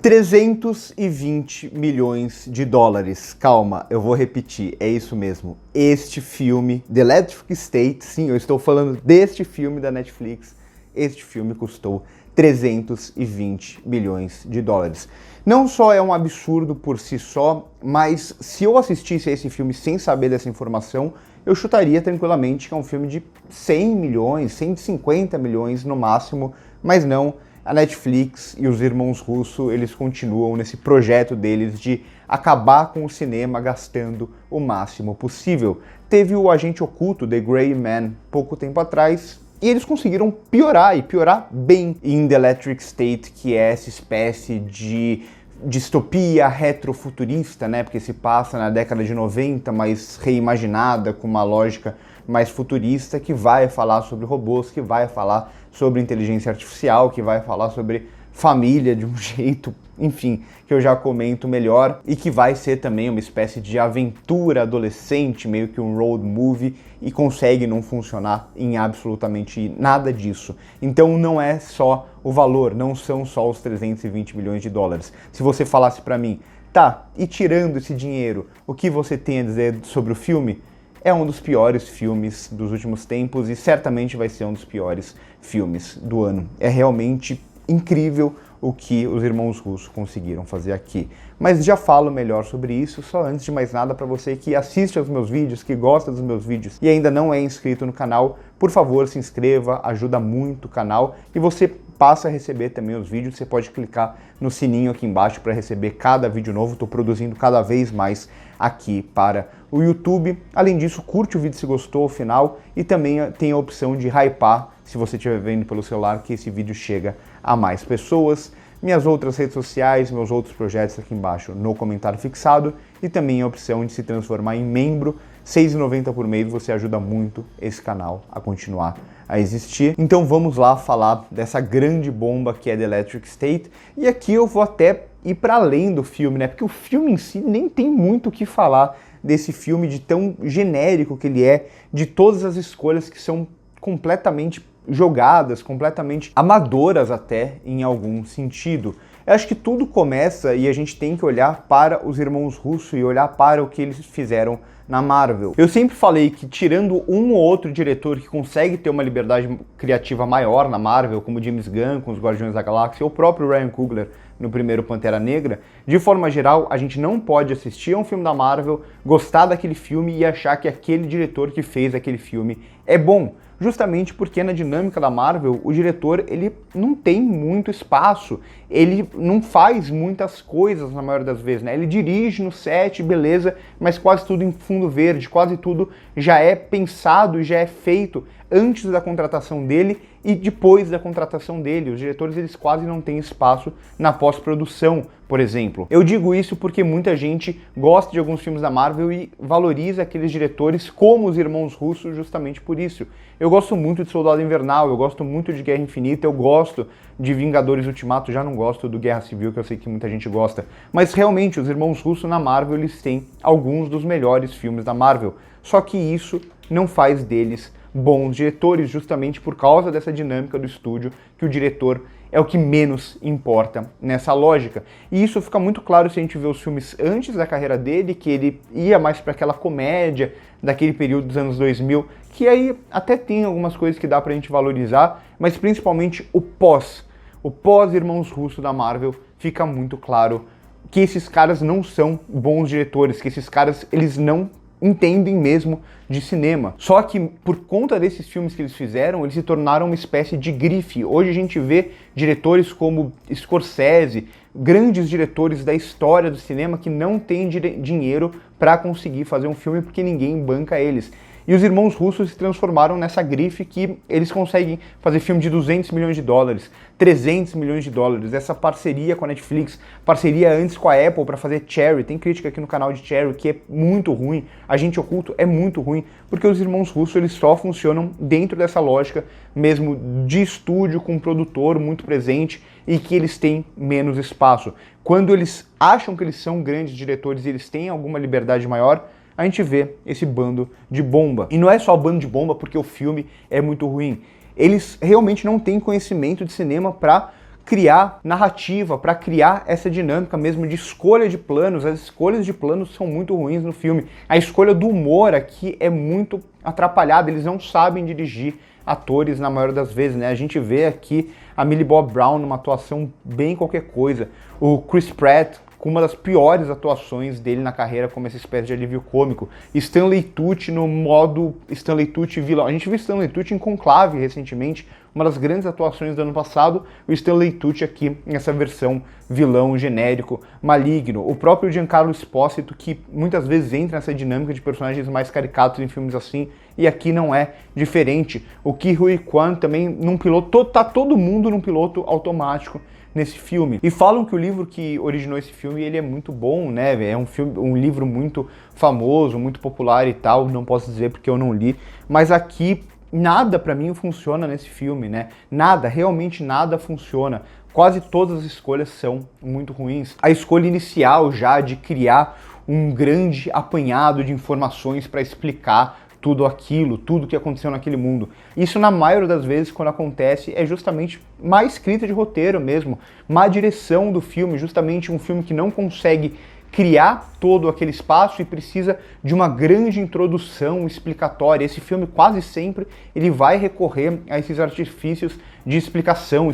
320 milhões de dólares. Calma, eu vou repetir, é isso mesmo. Este filme, The Electric State, sim, eu estou falando deste filme da Netflix, este filme custou 320 milhões de dólares. Não só é um absurdo por si só, mas se eu assistisse a esse filme sem saber dessa informação, eu chutaria tranquilamente que é um filme de 100 milhões, 150 milhões no máximo, mas não. A Netflix e os irmãos Russo, eles continuam nesse projeto deles de acabar com o cinema gastando o máximo possível. Teve o Agente Oculto, The Gray Man, pouco tempo atrás, e eles conseguiram piorar, e piorar bem, em The Electric State, que é essa espécie de distopia retrofuturista, né? Porque se passa na década de 90, mas reimaginada, com uma lógica mais futurista, que vai falar sobre robôs, que vai falar sobre inteligência artificial, que vai falar sobre família de um jeito, enfim, que eu já comento melhor, e que vai ser também uma espécie de aventura adolescente, meio que um road movie, e consegue não funcionar em absolutamente nada disso. Então não é só o valor, não são só os 320 milhões de dólares. Se você falasse pra mim, tá, e tirando esse dinheiro, o que você tem a dizer sobre o filme? É um dos piores filmes dos últimos tempos e certamente vai ser um dos piores filmes do ano. É realmente incrível o que os irmãos Russo conseguiram fazer aqui. Mas já falo melhor sobre isso, só antes de mais nada, para você que assiste aos meus vídeos, que gosta dos meus vídeos e ainda não é inscrito no canal, por favor, se inscreva, ajuda muito o canal e você passa a receber também os vídeos. Você pode clicar no sininho aqui embaixo para receber cada vídeo novo. Estou produzindo cada vez mais aqui para o YouTube. Além disso, curte o vídeo se gostou ao final e também tem a opção de hypar, se você estiver vendo pelo celular, que esse vídeo chega a mais pessoas. Minhas outras redes sociais, meus outros projetos aqui embaixo no comentário fixado e também a opção de se transformar em membro. R$ 6,90 por mês, você ajuda muito esse canal a continuar a existir. Então vamos lá falar dessa grande bomba que é The Electric State. E aqui eu vou até ir para além do filme, né? Porque o filme em si nem tem muito o que falar desse filme, de tão genérico que ele é, de todas as escolhas que são completamente jogadas, completamente amadoras até, em algum sentido. Eu acho que tudo começa e a gente tem que olhar para os irmãos Russo e olhar para o que eles fizeram na Marvel. Eu sempre falei que, tirando um ou outro diretor que consegue ter uma liberdade criativa maior na Marvel, como James Gunn com os Guardiões da Galáxia, ou o próprio Ryan Coogler no primeiro Pantera Negra, de forma geral, a gente não pode assistir a um filme da Marvel, gostar daquele filme e achar que aquele diretor que fez aquele filme é bom. Justamente porque na dinâmica da Marvel, o diretor ele não tem muito espaço, ele não faz muitas coisas na maioria das vezes, né? Ele dirige no set, beleza, mas quase tudo em fundo verde, quase tudo já é pensado, já é feito antes da contratação dele e depois da contratação dele. Os diretores eles quase não têm espaço na pós-produção, por exemplo. Eu digo isso porque muita gente gosta de alguns filmes da Marvel e valoriza aqueles diretores como os irmãos Russo justamente por isso. Eu gosto muito de Soldado Invernal, eu gosto muito de Guerra Infinita, eu gosto de Vingadores Ultimato, já não gosto do Guerra Civil, que eu sei que muita gente gosta. Mas realmente, os irmãos Russo na Marvel, eles têm alguns dos melhores filmes da Marvel. Só que isso não faz deles bons diretores, justamente por causa dessa dinâmica do estúdio, que o diretor é o que menos importa nessa lógica. E isso fica muito claro se a gente vê os filmes antes da carreira dele, que ele ia mais para aquela comédia daquele período dos anos 2000, que aí até tem algumas coisas que dá pra gente valorizar, mas principalmente o pós-Irmãos Russo da Marvel, fica muito claro que esses caras não são bons diretores, que esses caras, eles não entendem mesmo de cinema. Só que por conta desses filmes que eles fizeram, eles se tornaram uma espécie de grife. Hoje a gente vê diretores como Scorsese, grandes diretores da história do cinema que não têm dinheiro para conseguir fazer um filme porque ninguém banca eles. E os irmãos Russo se transformaram nessa grife que eles conseguem fazer filme de 200 milhões de dólares, 300 milhões de dólares, essa parceria com a Netflix, parceria antes com a Apple para fazer Cherry. Tem crítica aqui no canal de Cherry que é muito ruim, Agente Oculto é muito ruim, porque os irmãos Russo eles só funcionam dentro dessa lógica mesmo de estúdio com um produtor muito presente e que eles têm menos espaço. Quando eles acham que eles são grandes diretores e eles têm alguma liberdade maior, a gente vê esse bando de bomba. E não é só bando de bomba porque o filme é muito ruim. Eles realmente não têm conhecimento de cinema para criar narrativa, para criar essa dinâmica mesmo de escolha de planos. As escolhas de planos são muito ruins no filme. A escolha do humor aqui é muito atrapalhada, eles não sabem dirigir atores na maioria das vezes, né? A gente vê aqui a Millie Bob Brown numa atuação bem qualquer coisa, o Chris Pratt com uma das piores atuações dele na carreira como essa espécie de alívio cômico, Stanley Tucci no modo Stanley Tucci vilão. A gente viu Stanley Tucci em Conclave recentemente, uma das grandes atuações do ano passado, o Stanley Tucci aqui nessa versão vilão genérico, maligno. O próprio Giancarlo Esposito, que muitas vezes entra nessa dinâmica de personagens mais caricatos em filmes assim, e aqui não é diferente. O Ke Huy Quan também num piloto, tá todo mundo num piloto automático nesse filme. E falam que o livro que originou esse filme, ele é muito bom, né? É um livro muito famoso, muito popular e tal, não posso dizer porque eu não li, mas aqui nada pra mim funciona nesse filme, né? Nada, realmente nada funciona. Quase todas as escolhas são muito ruins. A escolha inicial já de criar um grande apanhado de informações para explicar tudo aquilo, tudo que aconteceu naquele mundo. Isso, na maioria das vezes, quando acontece, é justamente má escrita de roteiro mesmo, má direção do filme, justamente um filme que não consegue criar todo aquele espaço e precisa de uma grande introdução explicatória. Esse filme quase sempre ele vai recorrer a esses artifícios de explicação.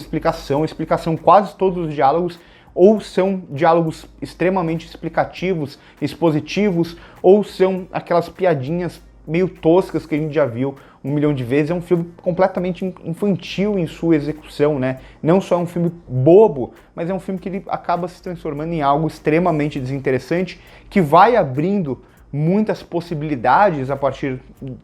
Quase todos os diálogos ou são diálogos extremamente explicativos, expositivos, ou são aquelas piadinhas meio toscas que a gente já viu 1 milhão de vezes. É um filme completamente infantil em sua execução, né? Não só é um filme bobo, mas é um filme que ele acaba se transformando em algo extremamente desinteressante, que vai abrindo muitas possibilidades a partir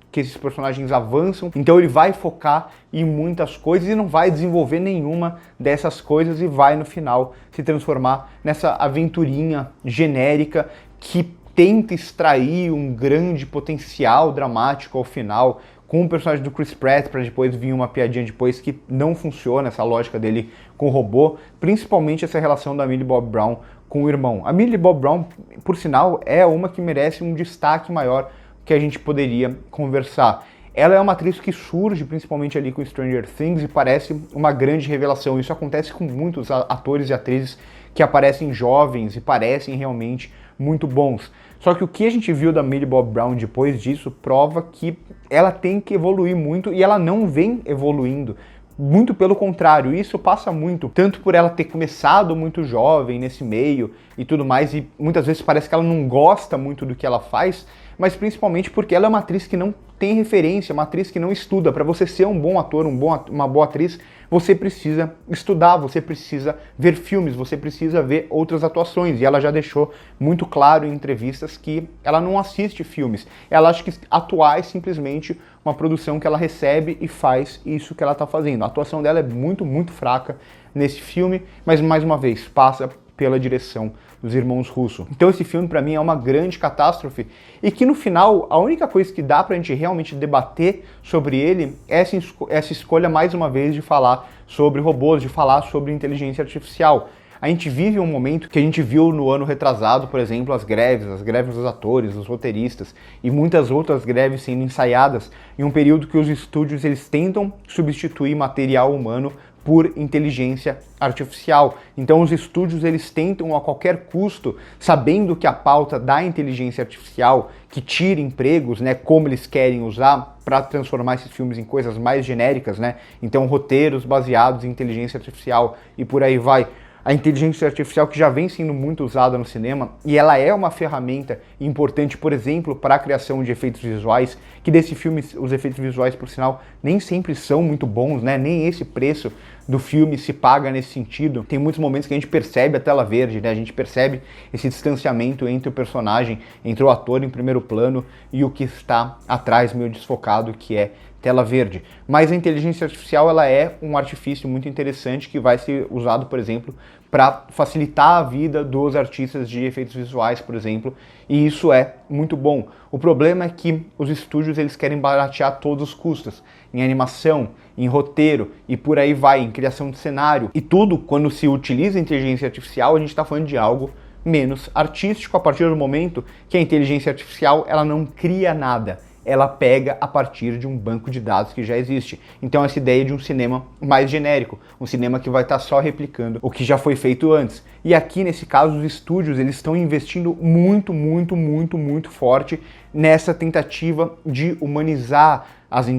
que esses personagens avançam. Então ele vai focar em muitas coisas e não vai desenvolver nenhuma dessas coisas e vai no final se transformar nessa aventurinha genérica que tenta extrair um grande potencial dramático ao final, com o personagem do Chris Pratt, para depois vir uma piadinha depois que não funciona, essa lógica dele com o robô, principalmente essa relação da Millie Bob Brown com o irmão. A Millie Bob Brown, por sinal, é uma que merece um destaque maior que a gente poderia conversar. Ela é uma atriz que surge principalmente ali com Stranger Things e parece uma grande revelação. Isso acontece com muitos atores e atrizes que aparecem jovens e parecem realmente muito bons. Só que o que a gente viu da Millie Bob Brown depois disso prova que ela tem que evoluir muito e ela não vem evoluindo. Muito pelo contrário, isso passa muito, tanto por ela ter começado muito jovem nesse meio e tudo mais, e muitas vezes parece que ela não gosta muito do que ela faz, mas principalmente porque ela é uma atriz que não tem referência, uma atriz que não estuda. Para você ser um bom ator, uma boa atriz, você precisa estudar, você precisa ver filmes, você precisa ver outras atuações. E ela já deixou muito claro em entrevistas que ela não assiste filmes. Ela acha que atuar é simplesmente uma produção que ela recebe e faz isso que ela está fazendo. A atuação dela é muito, muito fraca nesse filme, mas mais uma vez, passa pela direção dos irmãos Russo. Então esse filme para mim é uma grande catástrofe e que no final a única coisa que dá pra gente realmente debater sobre ele é essa escolha mais uma vez de falar sobre robôs, de falar sobre inteligência artificial. A gente vive um momento que a gente viu no ano retrasado, por exemplo, as greves dos atores, dos roteiristas e muitas outras greves sendo ensaiadas em um período que os estúdios eles tentam substituir material humano por inteligência artificial. Então os estúdios eles tentam a qualquer custo, sabendo que a pauta da inteligência artificial que tira empregos, né, como eles querem usar para transformar esses filmes em coisas mais genéricas, né? Então roteiros baseados em inteligência artificial e por aí vai. A inteligência artificial que já vem sendo muito usada no cinema e ela é uma ferramenta importante, por exemplo, para a criação de efeitos visuais, que desse filme os efeitos visuais, por sinal, nem sempre são muito bons, né? Nem esse preço do filme se paga nesse sentido. Tem muitos momentos que a gente percebe a tela verde, né? A gente percebe esse distanciamento entre o personagem, entre o ator em primeiro plano e o que está atrás, meio desfocado, que é tela verde. Mas a inteligência artificial ela é um artifício muito interessante que vai ser usado, por exemplo, para facilitar a vida dos artistas de efeitos visuais, por exemplo, e isso é muito bom. O problema é que os estúdios eles querem baratear todos os custos, em animação, em roteiro e por aí vai, em criação de cenário. E tudo, quando se utiliza a inteligência artificial, a gente está falando de algo menos artístico a partir do momento que a inteligência artificial ela não cria nada. ela pega a partir de um banco de dados que já existe. Então essa ideia de um cinema mais genérico, um cinema que vai estar só replicando o que já foi feito antes. E aqui nesse caso os estúdios eles estão investindo muito forte nessa tentativa de humanizar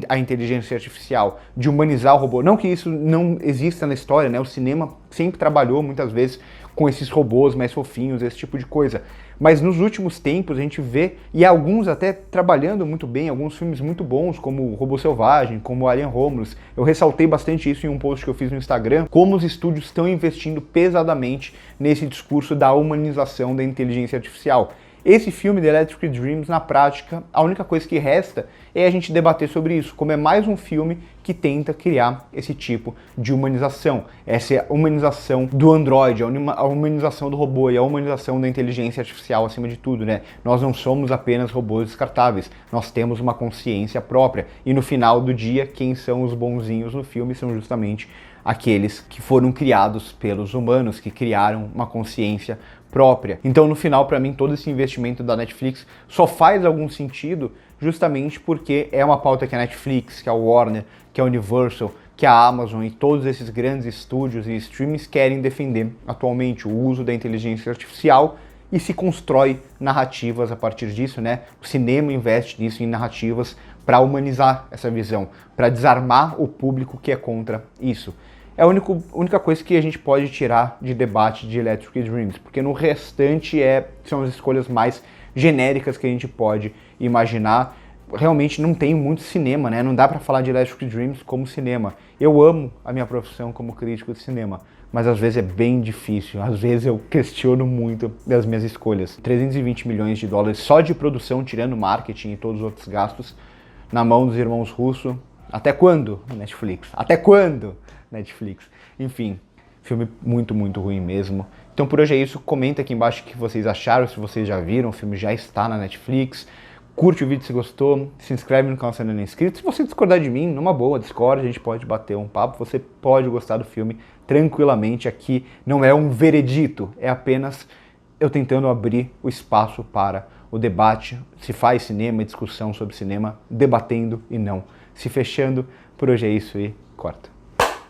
a inteligência artificial, de humanizar o robô. Não que isso não exista na história, né? O cinema sempre trabalhou muitas vezes com esses robôs mais fofinhos, esse tipo de coisa. Mas nos últimos tempos a gente vê, e alguns até trabalhando muito bem, alguns filmes muito bons, como o Robô Selvagem, como Alien Romulus. Eu ressaltei bastante isso em um post que eu fiz no Instagram, como os estúdios estão investindo pesadamente nesse discurso da humanização da inteligência artificial. Esse filme, The Electric Dreams, na prática, a única coisa que resta é a gente debater sobre isso, como é mais um filme que tenta criar esse tipo de humanização. Essa é a humanização do Android, a humanização do robô e a humanização da inteligência artificial acima de tudo, né? Nós não somos apenas robôs descartáveis, nós temos uma consciência própria. E no final do dia, quem são os bonzinhos no filme são justamente aqueles que foram criados pelos humanos, que criaram uma consciência própria. Então, no final, para mim, todo esse investimento da Netflix só faz algum sentido justamente porque é uma pauta que a Netflix, que a Warner, que a Universal, que a Amazon e todos esses grandes estúdios e streamings querem defender atualmente, o uso da inteligência artificial, e se constrói narrativas a partir disso, né? O cinema investe nisso, em narrativas para humanizar essa visão, para desarmar o público que é contra isso. É a única coisa que a gente pode tirar de debate de Electric Dreams, porque no restante são as escolhas mais genéricas que a gente pode imaginar. Realmente não tem muito cinema, né? Não dá para falar de Electric Dreams como cinema. Eu amo a minha profissão como crítico de cinema, mas às vezes é bem difícil, às vezes eu questiono muito das minhas escolhas. 320 milhões de dólares só de produção, tirando marketing e todos os outros gastos, na mão dos irmãos russos. Até quando, Netflix? Até quando, Netflix? Enfim, filme muito ruim mesmo. Então por hoje é isso, comenta aqui embaixo o que vocês acharam, se vocês já viram, o filme já está na Netflix. Curte o vídeo se gostou, se inscreve no canal se ainda não é inscrito. Se você discordar de mim, numa boa, Discord, a gente pode bater um papo, você pode gostar do filme tranquilamente. Aqui não é um veredito, é apenas eu tentando abrir o espaço para o debate, se faz cinema, discussão sobre cinema, debatendo e não se fechando. Por hoje é isso e corta.